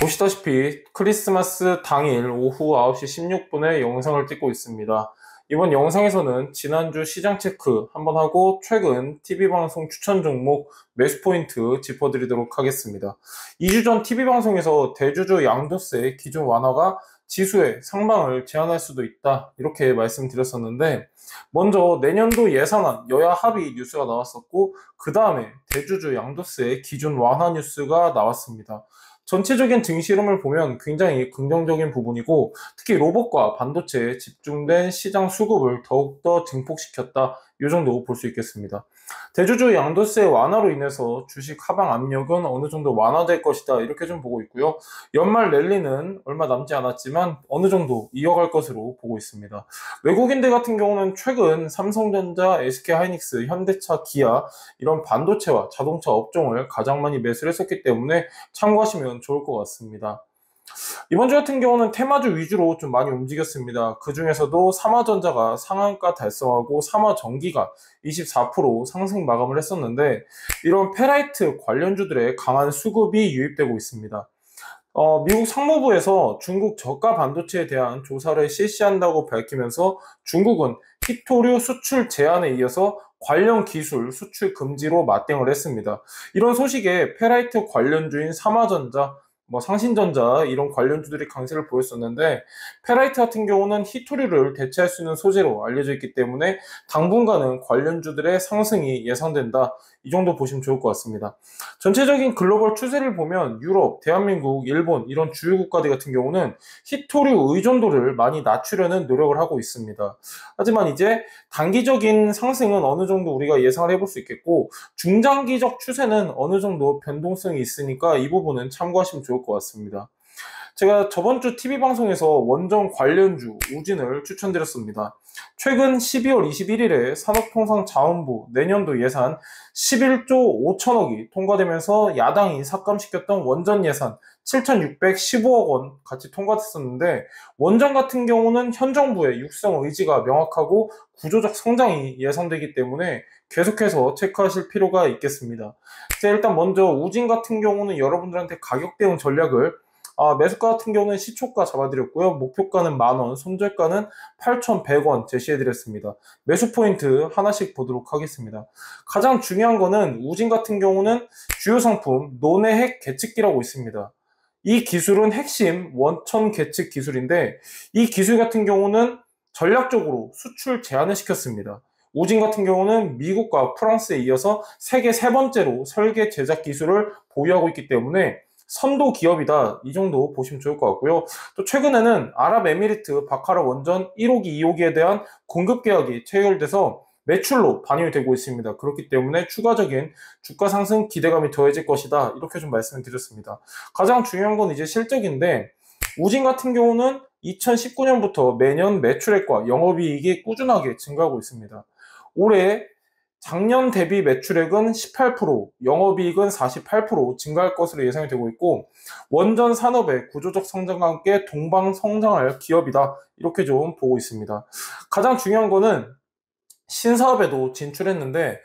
보시다시피 크리스마스 당일 오후 9시 16분에 영상을 찍고 있습니다. 이번 영상에서는 지난주 시장 체크 한번 하고 최근 TV방송 추천 종목 매수 포인트 짚어드리도록 하겠습니다. 2주 전 TV방송에서 대주주 양도세 기준 완화가 지수의 상방을 제한할 수도 있다 이렇게 말씀드렸었는데, 먼저 내년도 예산안 여야 합의 뉴스가 나왔었고, 그 다음에 대주주 양도세 기준 완화 뉴스가 나왔습니다. 전체적인 증시 흐름을 보면 굉장히 긍정적인 부분이고, 특히 로봇과 반도체에 집중된 시장 수급을 더욱더 증폭시켰다, 이 정도 볼 수 있겠습니다. 대주주 양도세 완화로 인해서 주식 하방 압력은 어느 정도 완화될 것이다, 이렇게 좀 보고 있고요. 연말 랠리는 얼마 남지 않았지만 어느 정도 이어갈 것으로 보고 있습니다. 외국인들 같은 경우는 최근 삼성전자, SK하이닉스, 현대차, 기아 이런 반도체와 자동차 업종을 가장 많이 매수를 했었기 때문에 참고하시면 좋을 것 같습니다. 이번 주 같은 경우는 테마주 위주로 좀 많이 움직였습니다. 그 중에서도 삼화전자가 상한가 달성하고 삼화전기가 24% 상승 마감을 했었는데, 이런 페라이트 관련주들의 강한 수급이 유입되고 있습니다. 미국 상무부에서 중국 저가 반도체에 대한 조사를 실시한다고 밝히면서 중국은 히토류 수출 제한에 이어서 관련 기술 수출 금지로 맞대응을 했습니다. 이런 소식에 페라이트 관련주인 삼화전자, 상신전자 이런 관련주들이 강세를 보였었는데, 페라이트 같은 경우는 히토류를 대체할 수 있는 소재로 알려져 있기 때문에 당분간은 관련주들의 상승이 예상된다, 이 정도 보시면 좋을 것 같습니다. 전체적인 글로벌 추세를 보면 유럽, 대한민국, 일본 이런 주요 국가들 같은 경우는 히토류 의존도를 많이 낮추려는 노력을 하고 있습니다. 하지만 이제 단기적인 상승은 어느 정도 우리가 예상을 해볼 수 있겠고, 중장기적 추세는 어느 정도 변동성이 있으니까 이 부분은 참고하시면 좋을 것 같습니다. 제가 저번 주 TV방송에서 원전 관련주 우진을 추천드렸습니다. 최근 12월 21일에 산업통상자원부 내년도 예산 11조 5천억이 통과되면서 야당이 삭감시켰던 원전 예산 7,615억 원 같이 통과됐었는데, 원전 같은 경우는 현 정부의 육성 의지가 명확하고 구조적 성장이 예상되기 때문에 계속해서 체크하실 필요가 있겠습니다. 일단 먼저 우진 같은 경우는 여러분들한테 가격 대응 전략을, 매수가 같은 경우는 시초가 잡아드렸고요. 목표가는 만원, 손절가는 8,100원 제시해드렸습니다. 매수 포인트 하나씩 보도록 하겠습니다. 가장 중요한 거는 우진 같은 경우는 주요 상품 논해핵 계측기라고 있습니다. 이 기술은 핵심 원천 계측 기술인데, 이 기술 같은 경우는 전략적으로 수출 제한을 시켰습니다. 우진 같은 경우는 미국과 프랑스에 이어서 세계 세 번째로 설계 제작 기술을 보유하고 있기 때문에 선도 기업이다, 이 정도 보시면 좋을 것 같고요. 또 최근에는 아랍에미리트 바카라 원전 1호기, 2호기에 대한 공급 계약이 체결돼서 매출로 반영이 되고 있습니다. 그렇기 때문에 추가적인 주가 상승 기대감이 더해질 것이다, 이렇게 좀 말씀을 드렸습니다. 가장 중요한 건 이제 실적인데, 우진 같은 경우는 2019년부터 매년 매출액과 영업이익이 꾸준하게 증가하고 있습니다. 올해 작년 대비 매출액은 18%, 영업이익은 48% 증가할 것으로 예상이 되고 있고, 원전 산업의 구조적 성장과 함께 동방 성장할 기업이다, 이렇게 좀 보고 있습니다. 가장 중요한 거는 신사업에도 진출했는데,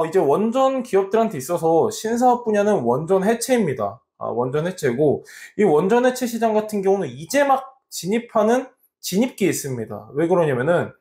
이제 원전 기업들한테 있어서 신사업 분야는 원전 해체입니다. 원전 해체고, 이 원전 해체 시장 같은 경우는 이제 막 진입하는 진입기에 있습니다. 왜 그러냐면은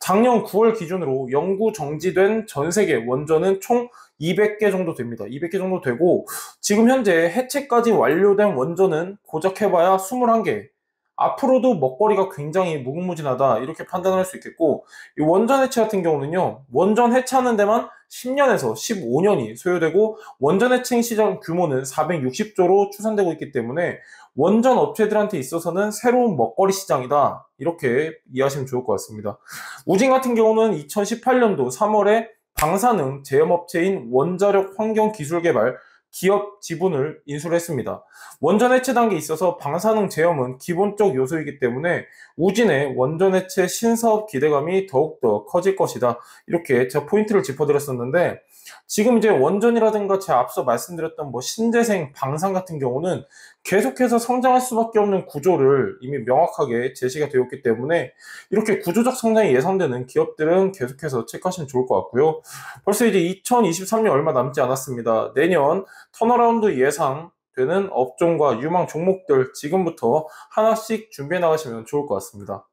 작년 9월 기준으로 영구 정지된 전 세계 원전은 총 200개 정도 됩니다. 200개 정도 되고, 지금 현재 해체까지 완료된 원전은 고작 해봐야 21개. 앞으로도 먹거리가 굉장히 무궁무진하다, 이렇게 판단할 수 있겠고, 이 원전 해체 같은 경우는요, 원전 해체하는 데만 10년에서 15년이 소요되고, 원전 해체 시장 규모는 460조로 추산되고 있기 때문에 원전 업체들한테 있어서는 새로운 먹거리 시장이다, 이렇게 이해하시면 좋을 것 같습니다. 우진 같은 경우는 2018년도 3월에 방사능 제염업체인 원자력 환경기술개발 기업 지분을 인수를 했습니다. 원전 해체 단계에 있어서 방사능 제염은 기본적 요소이기 때문에 우진의 원전 해체 신사업 기대감이 더욱더 커질 것이다, 이렇게 제가 포인트를 짚어드렸었는데, 지금 이제 원전이라든가 제가 앞서 말씀드렸던 신재생, 방산 같은 경우는 계속해서 성장할 수밖에 없는 구조를 이미 명확하게 제시가 되었기 때문에 이렇게 구조적 성장이 예상되는 기업들은 계속해서 체크하시면 좋을 것 같고요. 벌써 이제 2023년 얼마 남지 않았습니다. 내년 턴어라운드 예상 되는 업종과 유망 종목들 지금부터 하나씩 준비해 나가시면 좋을 것 같습니다.